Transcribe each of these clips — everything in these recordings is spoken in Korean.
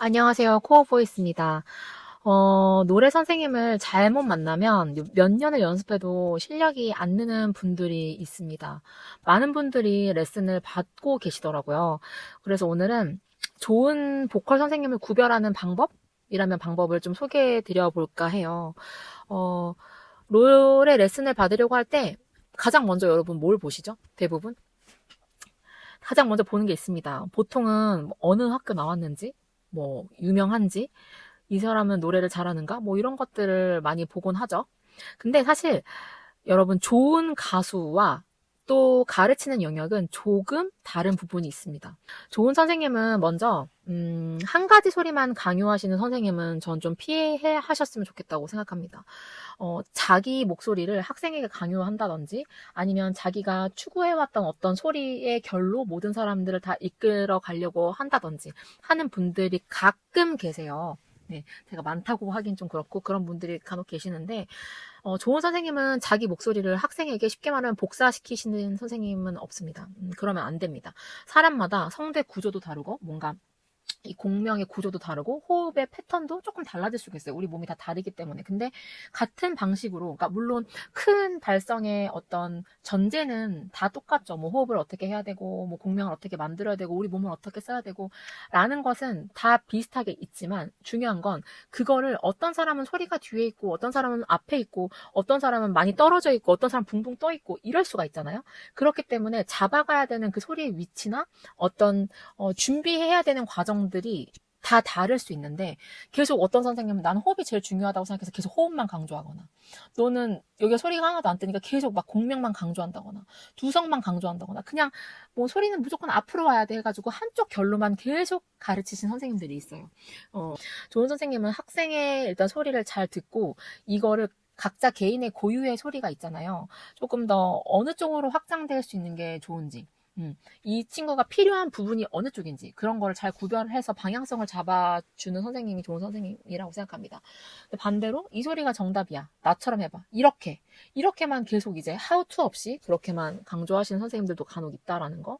안녕하세요. 코어보이스입니다. 노래 선생님을 잘못 만나면 몇 년을 연습해도 실력이 안 느는 분들이 있습니다. 많은 분들이 레슨을 받고 계시더라고요. 그래서 오늘은 좋은 보컬 선생님을 구별하는 방법이라면 방법을 좀 소개해 드려 볼까 해요. 어, 노래 레슨을 받으려고 할 때 가장 먼저 여러분 뭘 보시죠? 대부분? 가장 먼저 보는 게 있습니다. 보통은 어느 학교 나왔는지, 유명한지, 이 사람은 노래를 잘하는가? 이런 것들을 많이 보곤 하죠. 근데 사실 여러분 좋은 가수와 또 가르치는 영역은 조금 다른 부분이 있습니다. 좋은 선생님은 먼저 한 가지 소리만 강요하시는 선생님은 전 좀 피해 하셨으면 좋겠다고 생각합니다. 자기 목소리를 학생에게 강요한다든지 아니면 자기가 추구해왔던 어떤 소리의 결로 모든 사람들을 다 이끌어 가려고 한다든지 하는 분들이 가끔 계세요. 네, 제가 많다고 하긴 좀 그렇고 그런 분들이 간혹 계시는데 좋은 선생님은 자기 목소리를 학생에게 쉽게 말하면 복사시키시는 선생님은 없습니다. 그러면 안 됩니다. 사람마다 성대 구조도 다르고 뭔가 이 공명의 구조도 다르고 호흡의 패턴도 조금 달라질 수가 있어요. 우리 몸이 다 다르기 때문에. 근데 같은 방식으로, 그러니까 물론 큰 발성의 어떤 전제는 다 똑같죠. 호흡을 어떻게 해야 되고, 공명을 어떻게 만들어야 되고, 우리 몸을 어떻게 써야 되고, 라는 것은 다 비슷하게 있지만 중요한 건 그거를 어떤 사람은 소리가 뒤에 있고, 어떤 사람은 앞에 있고, 어떤 사람은 많이 떨어져 있고, 어떤 사람은 붕붕 떠 있고, 이럴 수가 있잖아요. 그렇기 때문에 잡아가야 되는 그 소리의 위치나 어떤 준비해야 되는 과정들이 다 다를 수 있는데 계속 어떤 선생님은 나는 호흡이 제일 중요하다고 생각해서 계속 호흡만 강조하거나 너는 여기가 소리가 하나도 안 뜨니까 계속 막 공명만 강조한다거나 두성만 강조한다거나 그냥 소리는 무조건 앞으로 와야 돼 해가지고 한쪽 결로만 계속 가르치신 선생님들이 있어요. 좋은 선생님은 학생의 일단 소리를 잘 듣고 이거를 각자 개인의 고유의 소리가 있잖아요. 조금 더 어느 쪽으로 확장될 수 있는 게 좋은지 이 친구가 필요한 부분이 어느 쪽인지 그런 거를 잘 구별해서 방향성을 잡아주는 선생님이 좋은 선생님이라고 생각합니다. 근데 반대로 이 소리가 정답이야. 나처럼 해봐. 이렇게만 계속 이제 how to 없이 그렇게만 강조하시는 선생님들도 간혹 있다라는 거.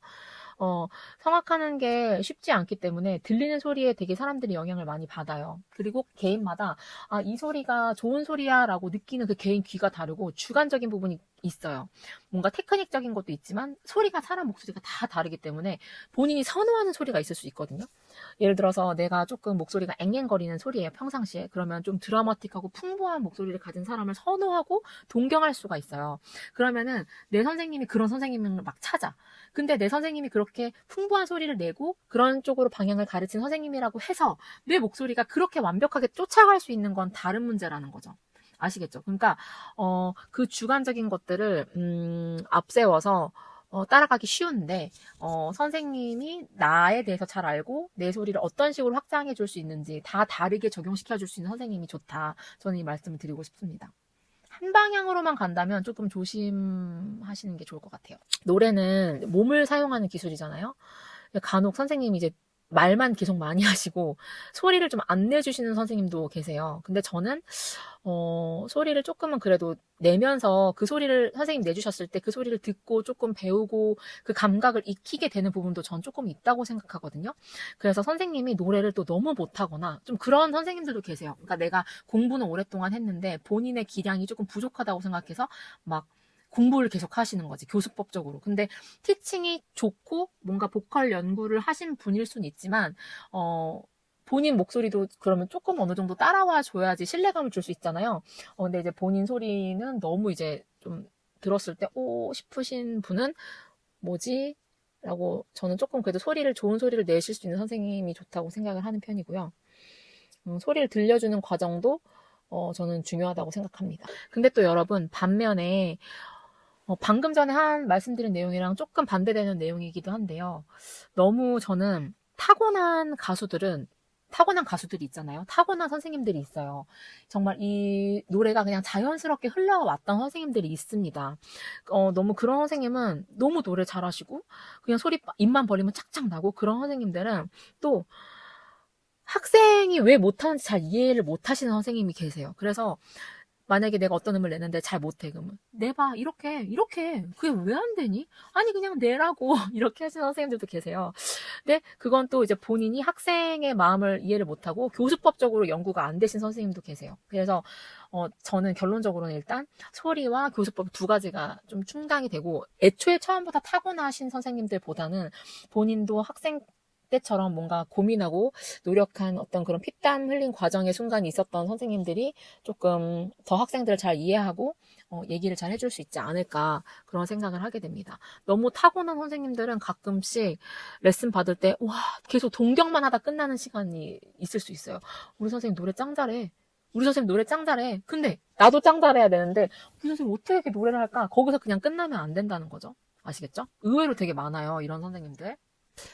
성악하는 게 쉽지 않기 때문에 들리는 소리에 되게 사람들이 영향을 많이 받아요. 그리고 개인마다 이 소리가 좋은 소리야 라고 느끼는 그 개인 귀가 다르고 주관적인 부분이 있어요. 뭔가 테크닉적인 것도 있지만 소리가 사람 목소리가 다 다르기 때문에 본인이 선호하는 소리가 있을 수 있거든요. 예를 들어서 내가 조금 목소리가 앵앵거리는 소리예요. 평상시에. 그러면 좀 드라마틱하고 풍부한 목소리를 가진 사람을 선호하고 동경할 수가 있어요. 그러면은 내 선생님이 그런 선생님을 막 찾아. 근데 내 선생님이 그렇게 풍부한 소리를 내고 그런 쪽으로 방향을 가르친 선생님이라고 해서 내 목소리가 그렇게 완벽하게 쫓아갈 수 있는 건 다른 문제라는 거죠. 아시겠죠? 그러니까 그 주관적인 것들을 앞세워서 따라가기 쉬운데 선생님이 나에 대해서 잘 알고 내 소리를 어떤 식으로 확장해 줄 수 있는지 다 다르게 적용시켜 줄 수 있는 선생님이 좋다. 저는 이 말씀을 드리고 싶습니다. 한 방향으로만 간다면 조금 조심하시는 게 좋을 것 같아요. 노래는 몸을 사용하는 기술이잖아요. 간혹 선생님이 이제 말만 계속 많이 하시고 소리를 좀 안 내주시는 선생님도 계세요. 근데 저는 소리를 조금은 그래도 내면서 그 소리를 선생님 내주셨을 때 그 소리를 듣고 조금 배우고 그 감각을 익히게 되는 부분도 전 조금 있다고 생각하거든요. 그래서 선생님이 노래를 또 너무 못하거나 좀 그런 선생님들도 계세요. 그러니까 내가 공부는 오랫동안 했는데 본인의 기량이 조금 부족하다고 생각해서 막 공부를 계속 하시는 거지, 교수법적으로. 근데 티칭이 좋고 뭔가 보컬 연구를 하신 분일 수는 있지만 본인 목소리도 그러면 조금 어느 정도 따라와 줘야지 신뢰감을 줄 수 있잖아요. 근데 이제 본인 소리는 너무 이제 좀 들었을 때 오 싶으신 분은 뭐지? 라고 저는 조금 그래도 좋은 소리를 내실 수 있는 선생님이 좋다고 생각을 하는 편이고요. 소리를 들려주는 과정도 저는 중요하다고 생각합니다. 근데 또 여러분 반면에 방금 전에 말씀드린 내용이랑 조금 반대되는 내용이기도 한데요. 너무 저는 타고난 가수들이 있잖아요. 타고난 선생님들이 있어요. 정말 이 노래가 그냥 자연스럽게 흘러왔던 선생님들이 있습니다. 너무 그런 선생님은 너무 노래 잘하시고, 그냥 입만 벌리면 착착 나고, 그런 선생님들은 또 학생이 왜 못하는지 잘 이해를 못하시는 선생님이 계세요. 그래서 만약에 내가 어떤 음을 내는데 잘 못해, 그러면 내봐, 이렇게 그게 왜 안 되니? 아니 그냥 내라고 이렇게 하시는 선생님들도 계세요. 근데 그건 또 이제 본인이 학생의 마음을 이해를 못하고 교수법적으로 연구가 안 되신 선생님도 계세요. 그래서 저는 결론적으로는 일단 소리와 교수법 두 가지가 좀 충당이 되고, 애초에 처음부터 타고나신 선생님들보다는 본인도 학생 때처럼 뭔가 고민하고 노력한 어떤 그런 피땀 흘린 과정의 순간이 있었던 선생님들이 조금 더 학생들을 잘 이해하고 얘기를 잘 해줄 수 있지 않을까, 그런 생각을 하게 됩니다. 너무 타고난 선생님들은 가끔씩 레슨 받을 때 와, 계속 동경만 하다 끝나는 시간이 있을 수 있어요. 우리 선생님 노래 짱 잘해. 우리 선생님 노래 짱 잘해. 근데 나도 짱 잘해야 되는데 우리 선생님 어떻게 이렇게 노래를 할까? 거기서 그냥 끝나면 안 된다는 거죠. 아시겠죠? 의외로 되게 많아요, 이런 선생님들.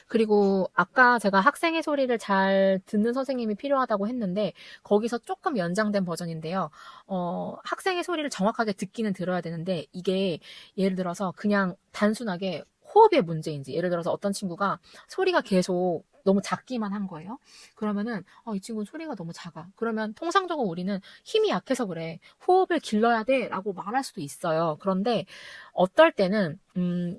그리고 아까 제가 학생의 소리를 잘 듣는 선생님이 필요하다고 했는데, 거기서 조금 연장된 버전인데요. 학생의 소리를 정확하게 듣기는 들어야 되는데, 이게 예를 들어서 그냥 단순하게 호흡의 문제인지, 예를 들어서 어떤 친구가 소리가 계속 너무 작기만 한 거예요. 그러면은 이 친구는 소리가 너무 작아. 그러면 통상적으로 우리는 힘이 약해서 그래, 호흡을 길러야 돼 라고 말할 수도 있어요. 그런데 어떨 때는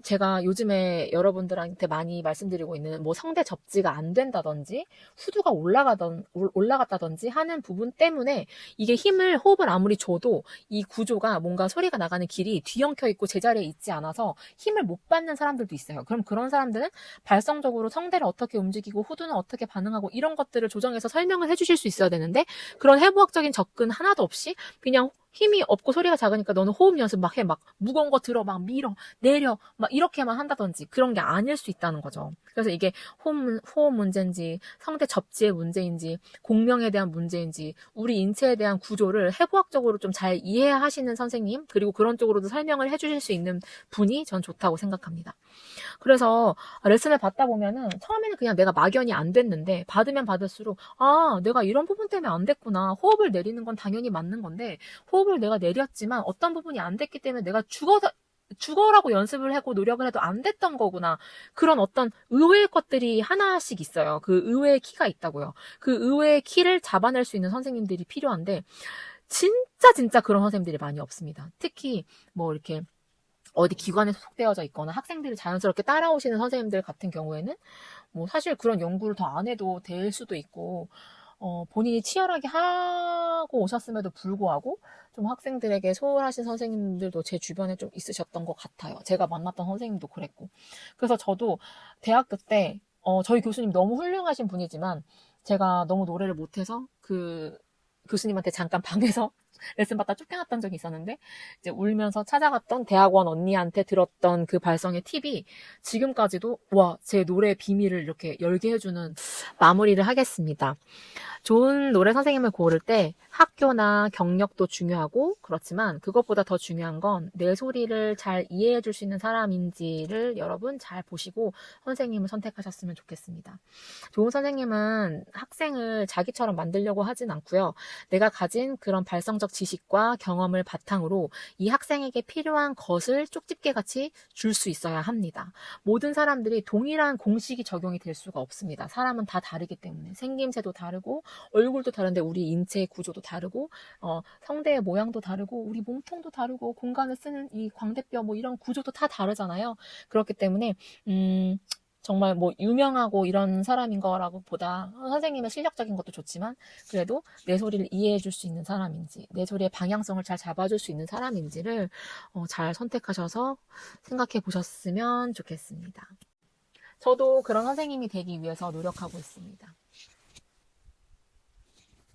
제가 요즘에 여러분들한테 많이 말씀드리고 있는 뭐 성대 접지가 안 된다든지 후두가 올라갔다든지 하는 부분 때문에 이게 호흡을 아무리 줘도 이 구조가 뭔가 소리가 나가는 길이 뒤엉켜 있고 제자리에 있지 않아서 힘을 못 받는 사람들도 있어요. 그럼 그런 사람들은 발성적으로 성대를 어떻게 움직이고 후두는 어떻게 반응하고 이런 것들을 조정해서 설명을 해주실 수 있어야 되는데, 그런 해부학적인 접근 하나도 없이 그냥 힘이 없고 소리가 작으니까 너는 호흡 연습 막 해, 막 무거운 거 들어, 막 밀어, 내려, 막 이렇게만 한다든지, 그런 게 아닐 수 있다는 거죠. 그래서 이게 호흡 문제인지 성대 접지의 문제인지 공명에 대한 문제인지 우리 인체에 대한 구조를 해부학적으로 좀 잘 이해하시는 선생님, 그리고 그런 쪽으로도 설명을 해주실 수 있는 분이 전 좋다고 생각합니다. 그래서 레슨을 받다 보면은 처음에는 그냥 내가 막연히 안 됐는데, 받으면 받을수록 내가 이런 부분 때문에 안 됐구나. 호흡을 내리는 건 당연히 맞는 건데 호흡을 내가 내렸지만 어떤 부분이 안 됐기 때문에 내가 죽어라고 연습을 하고 노력을 해도 안 됐던 거구나. 그런 어떤 의외의 것들이 하나씩 있어요. 그 의외의 키가 있다고요. 그 의외의 키를 잡아낼 수 있는 선생님들이 필요한데, 진짜 그런 선생님들이 많이 없습니다. 특히 뭐 이렇게 어디 기관에 소속되어져 있거나 학생들이 자연스럽게 따라오시는 선생님들 같은 경우에는 뭐 사실 그런 연구를 더 안 해도 될 수도 있고, 본인이 치열하게 하고 오셨음에도 불구하고 좀 학생들에게 소홀하신 선생님들도 제 주변에 좀 있으셨던 것 같아요. 제가 만났던 선생님도 그랬고. 그래서 저도 대학교 때 저희 교수님 너무 훌륭하신 분이지만 제가 너무 노래를 못해서 그 교수님한테 잠깐 방에서 레슨 받다 쫓겨났던 적이 있었는데, 이제 울면서 찾아갔던 대학원 언니한테 들었던 그 발성의 팁이 지금까지도 제 노래의 비밀을 이렇게 열게 해주는 마무리를 하겠습니다. 좋은 노래 선생님을 고를 때 학교나 경력도 중요하고, 그렇지만 그것보다 더 중요한 건 내 소리를 잘 이해해 줄 수 있는 사람인지를 여러분 잘 보시고 선생님을 선택하셨으면 좋겠습니다. 좋은 선생님은 학생을 자기처럼 만들려고 하진 않고요. 내가 가진 그런 발성적 지식과 경험을 바탕으로 이 학생에게 필요한 것을 쪽집게같이 줄 수 있어야 합니다. 모든 사람들이 동일한 공식이 적용이 될 수가 없습니다. 사람은 다 다르기 때문에 생김새도 다르고 얼굴도 다른데 우리 인체의 구조도 다르고 성대의 모양도 다르고 우리 몸통도 다르고 공간을 쓰는 이 광대뼈 뭐 이런 구조도 다 다르잖아요. 그렇기 때문에 정말 뭐 유명하고 이런 사람인 거라고 보다 선생님의 실력적인 것도 좋지만 그래도 내 소리를 이해해 줄 수 있는 사람인지, 내 소리의 방향성을 잘 잡아줄 수 있는 사람인지를 잘 선택하셔서 생각해 보셨으면 좋겠습니다. 저도 그런 선생님이 되기 위해서 노력하고 있습니다.